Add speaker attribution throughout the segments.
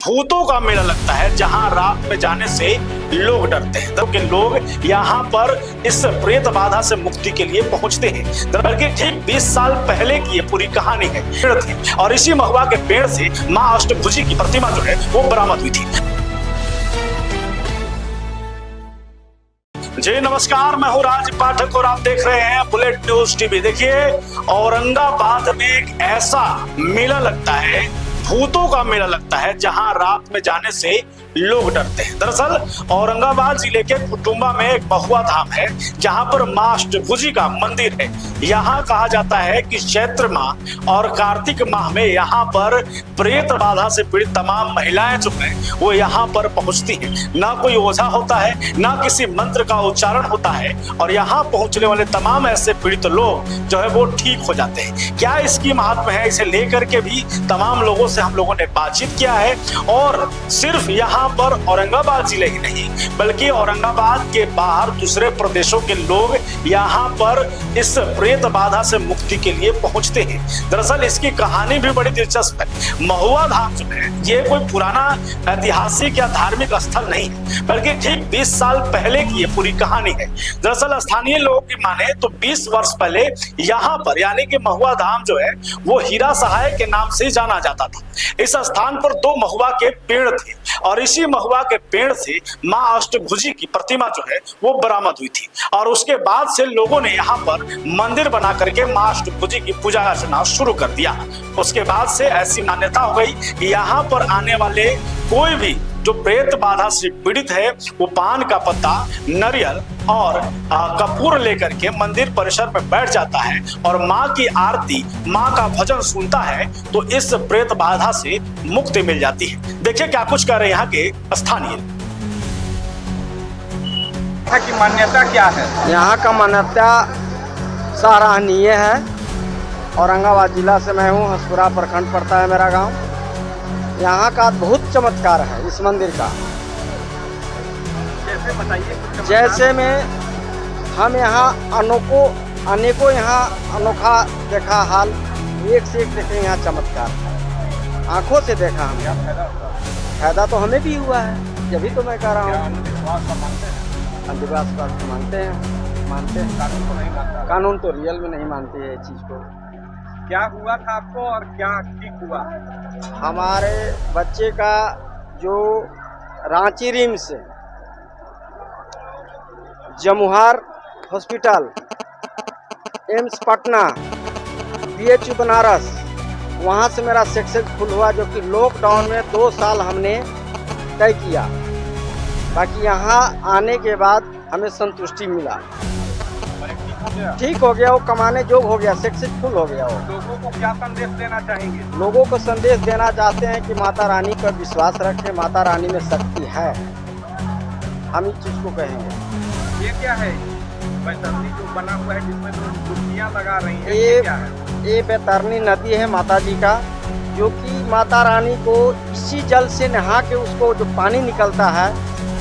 Speaker 1: भूतों का मेला लगता है जहां रात में जाने से लोग डरते हैं। क्योंकि लोग यहाँ पर इस प्रेत बाधा से मुक्ति के लिए पहुंचते हैं। बल्कि ठीक 20 साल पहले की ये पूरी कहानी है। पेड़ थे और इसी महुआ के पेड़ से मां अष्टभुजी की प्रतिमा जो है वो बरामद हुई थी। जी नमस्कार, मैं हूं राज पाठक और आप देख रहे हैं बुलेट न्यूज टीवी। देखिए, औरंगाबाद में एक ऐसा मेला लगता है, भूतों का मेला लगता है, जहां रात में जाने से लोग डरते हैं। दरअसल औरंगाबाद जिले के कुटुंबा में एक महुआ धाम है जहां पर मां अष्टभुजी का मंदिर है। यहाँ कहा जाता है कि चैत्र माह और कार्तिक माह में यहाँ पर प्रेत बाधा से पीड़ित तमाम महिलाएं जो हैं वो यहाँ पर पहुंचती हैं। ना कोई ओझा होता है, ना किसी मंत्र का उच्चारण होता है और यहाँ पहुंचने वाले तमाम ऐसे पीड़ित लोग जो है वो ठीक हो जाते हैं। क्या इसकी महात्मा है, इसे लेकर के भी तमाम लोगों से हम लोगों ने बातचीत किया है। और सिर्फ यहाँ पर औरंगाबाद जिले ही नहीं बल्कि औरंगाबाद के बाहर दूसरे प्रदेशों के लोग यहाँ पर इस प्रेत बाधा से मुक्ति के लिए पहुंचते हैं। दरअसल इसकी कहानी भी बड़ी दिलचस्प है। महुआ धाम जो है ये कोई पुराना ऐतिहासिक या धार्मिक स्थल नहीं है, बल्कि ठीक 20 साल पहले की ये पूरी कहानी है। दरअसल स्थानीय लोगों की माने तो 20 वर्ष पहले यहाँ पर यानी कि महुआ धाम जो है वो हीरा सहाय के नाम से जाना जाता था। इस स्थान पर 2 महुआ के पेड़ थे और इसी महुआ के पेड़ से मां अष्टभुजी की प्रतिमा जो है वो बरामद हुई थी। और उसके बाद से लोगों ने यहाँ पर मंदिर बना करके मां अष्टभुजी की पूजा अर्चना शुरू कर दिया। उसके बाद से ऐसी मान्यता हो गई कि यहाँ पर आने वाले कोई भी जो प्रेत बाधा से पीड़ित है वो पान का पत्ता, नारियल और कपूर लेकर के मंदिर परिसर में बैठ जाता है और माँ की आरती, माँ का भजन सुनता है तो इस प्रेत बाधा से मुक्ति मिल जाती है। देखिए क्या कुछ कह रहे हैं यहाँ के स्थानीय।
Speaker 2: यहाँ की मान्यता क्या है?
Speaker 3: यहाँ का मान्यता सराहनीय है। औरंगाबाद जिला से मैं हूँ, हसपुरा प्रखंड पड़ता है मेरा गांव। यहाँ का बहुत चमत्कार है इस मंदिर का।
Speaker 2: कैसे बताइए?
Speaker 3: जैसे में हम यहाँ अनेकों यहाँ अनोखा देखा हाल, एक से एक देखे यहाँ चमत्कार है। आंखों से देखा हमने, फायदा तो हमें भी हुआ है, यही तो मैं कह रहा हूँ। अंधविश्वास पर मानते हैं।
Speaker 2: कानून को नहीं मानता।
Speaker 3: कानून तो रियल में नहीं मानते हैं इस चीज़ को।
Speaker 2: क्या हुआ था आपको और क्या ठीक हुआ?
Speaker 3: हमारे बच्चे का जो रांची रिम्स से Jamuhar hospital, AIIMS Patna, BHU Banaras, वहाँ से मेरा सक्सेसफुल हुआ, जो कि लॉकडाउन में 2 साल हमने तय किया। बाकी यहाँ आने के बाद हमें संतुष्टि मिला, ठीक हो गया, वो कमाने जोग हो गया, सक्सेसफुल हो गया। वो
Speaker 2: लोगों को क्या संदेश देना चाहेंगे?
Speaker 3: लोगों को संदेश देना चाहते हैं कि माता रानी पर विश्वास रखें, माता रानी में शक्ति है, हम इस चीज़ को कहेंगे।
Speaker 2: ये क्या है बैतरनी जो बना हुआ है जिसमें लोग डुबकियां लगा रही हैं,
Speaker 3: ये
Speaker 2: क्या है?
Speaker 3: ये बैतरनी नदी है माता जी का, जो कि माता रानी को इसी जल से नहा के उसको जो पानी निकलता है,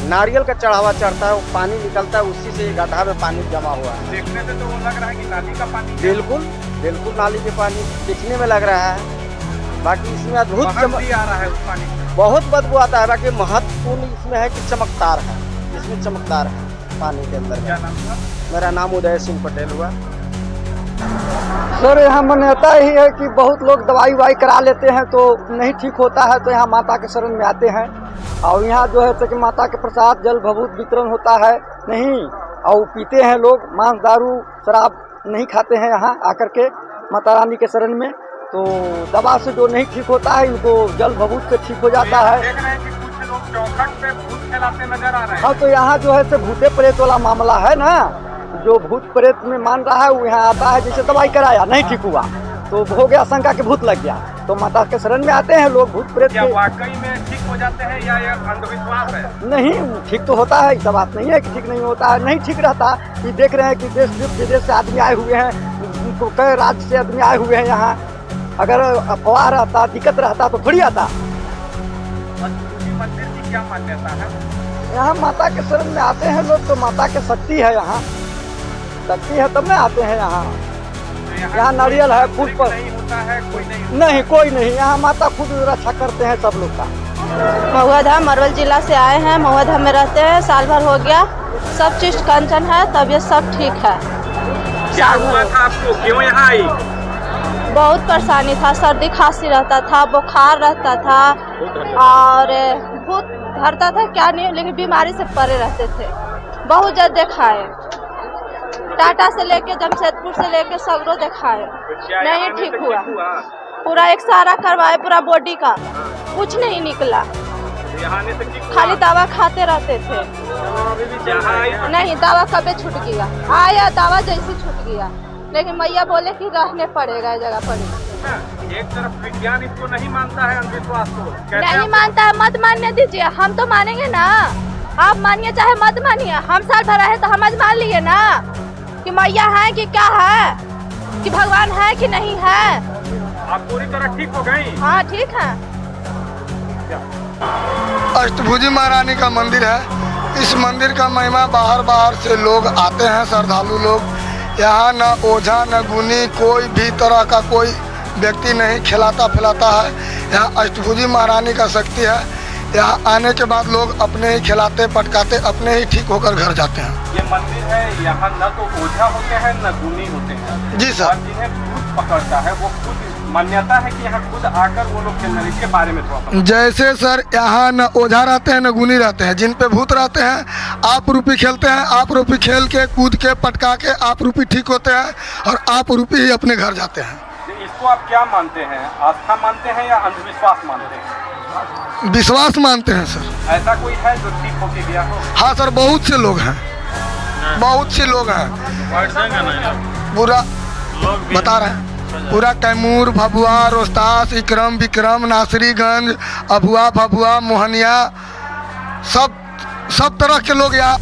Speaker 3: नारियल का चढ़ावा चढ़ता है, वो पानी निकलता है, उसी से गड्ढा में पानी जमा हुआ है।
Speaker 2: देखने से तो वो लग रहा है कि नाली का पानी है।
Speaker 3: बिल्कुल नाली के पानी दिखने में लग रहा है। बाकी इसमें अद्भुत
Speaker 2: आ रहा है उस पानी में,
Speaker 3: बहुत बदबू आता है। बाकी महत्वपूर्ण इसमें है कि चमकदार है, इसमें चमकदार है पानी के अंदर।
Speaker 2: क्या नाम था?
Speaker 3: मेरा नाम उदय सिंह पटेल हुआ। सर यहाँ मान्यता ही है कि बहुत लोग दवाई वाई करा लेते हैं तो नहीं ठीक होता है, तो यहाँ माता के शरण में आते हैं। और यहाँ जो है कि माता के प्रसाद जल भभूत वितरण होता है नहीं, और पीते हैं लोग, मांस दारू शराब नहीं खाते हैं यहाँ आकर के माता रानी के शरण में। तो दवा से जो नहीं ठीक होता है इनको जल भभूत से ठीक हो जाता है।
Speaker 2: देख रहे हैं कि कुछ लोग चौखट पे भूत फैलाते नजर आ रहे हैं।
Speaker 3: हाँ, तो यहाँ जो है भूते प्रेत वाला मामला है ना, जो भूत प्रेत में मान रहा है वो यहाँ आता है। जैसे दवाई कराया नहीं ठीक हुआ तो हो गया शंका के भूत लग गया, तो माता के शरण में आते हैं लोग भूत प्रेत।
Speaker 2: क्या वाकई में ठीक हो जाते हैं या ये अंधविश्वास है?
Speaker 3: नहीं, ठीक तो होता है, ऐसा बात नहीं है कि ठीक नहीं होता है, नहीं ठीक रहता। ये देख रहे हैं कि देश विदेश से आदमी आए हुए हैं, कई राज्य से आदमी आए हुए हैं यहाँ। अगर अफवाह रहता, दिक्कत रहता तो थोड़ी आता।
Speaker 2: मंदिर की क्या मान्यता है?
Speaker 3: यहाँ माता के शरण में आते हैं लोग, तो माता की शक्ति है, यहाँ शक्ति है तब ना आते हैं यहाँ। यहाँ नारियल है, फूल पर
Speaker 2: नहीं होता है, कोई नहीं
Speaker 3: नहीं, कोई नहीं। यहाँ माता खुद रक्षा करते हैं सब लोग का।
Speaker 4: महुआ धाम अरवल जिला से आए हैं। महुआ धाम में रहते हैं, साल भर हो गया। सब चीज कंचन है, तबीयत सब ठीक है।
Speaker 2: क्या हुआ था आपको, क्यों यहाँ आई?
Speaker 4: बहुत परेशानी था, सर्दी खांसी रहता था, बुखार रहता था और भूत धरता था क्या नहीं, लेकिन बीमारी से परे रहते थे। बहुत जगह दिखाए, टाटा से लेके जमशेदपुर से लेके सगरो दिखाए, नहीं ठीक हुआ। पूरा एक्सरा करवाए, पूरा बॉडी का, कुछ नहीं निकला। खाली दवा खाते रहते थे, नहीं दवा कभी छूट गया। आया दवा जैसे छूट गया, लेकिन मैया बोले कि रहने पड़ेगा, जगह पड़ेगा।
Speaker 2: एक तरफ विज्ञान इसको नहीं मानता है, अंधविश्वास को
Speaker 4: नहीं मानता है, मत मानने दीजिए, हम तो मानेंगे ना। आप मानिए चाहे मत मानिए, हम साल भर रहे तो हम आज मान लिए ना कि मैया है कि क्या है, कि भगवान है कि नहीं है।
Speaker 2: आप पूरी तरह ठीक हो गई?
Speaker 4: हाँ ठीक है।
Speaker 5: अष्टभुजी महारानी का मंदिर है। इस मंदिर का महिमा बाहर से लोग आते हैं, श्रद्धालु लोग। यहाँ न ओझा न गुनी कोई भी तरह का कोई व्यक्ति नहीं खिलाता पिलाता है। यहाँ अष्टभुजी महारानी का शक्ति है। यहाँ आने के बाद लोग अपने ही खिलाते पटकाते अपने ही ठीक होकर घर जाते हैं।
Speaker 2: ये मंदिर है, यहाँ न तो ओझा होते हैं न गुनी होते हैं।
Speaker 5: जी सर।
Speaker 2: और जिन्हें खुद पकड़ता है वो खुद मान्यता है कि यहाँ खुद आकर वो लोग खेलने, इसके बारे में थोड़ा।
Speaker 5: जैसे सर यहाँ न ओझा रहते हैं न गुनी रहते हैं। जिन पे भूत रहते हैं आप रूपी खेलते हैं, आप रूपी खेल के कूद के पटका के आप रूपी ठीक होते हैं और आप रूपी ही अपने घर जाते हैं।
Speaker 2: इसको आप क्या मानते हैं, आस्था मानते हैं या अंधविश्वास मानते हैं?
Speaker 5: विश्वास मानते हैं सर।
Speaker 2: ऐसा कोई है जो ठीक होके गया हो?
Speaker 5: हाँ सर, बहुत से लोग हैं, बहुत से लोग हैं। पूरा बता रहे हैं, पूरा कैमूर, भभुआ, रोहतास, इकरम, विक्रम, नासरीगंज, अभुआ, भभुआ, मोहनिया, सब तरह के लोग यहाँ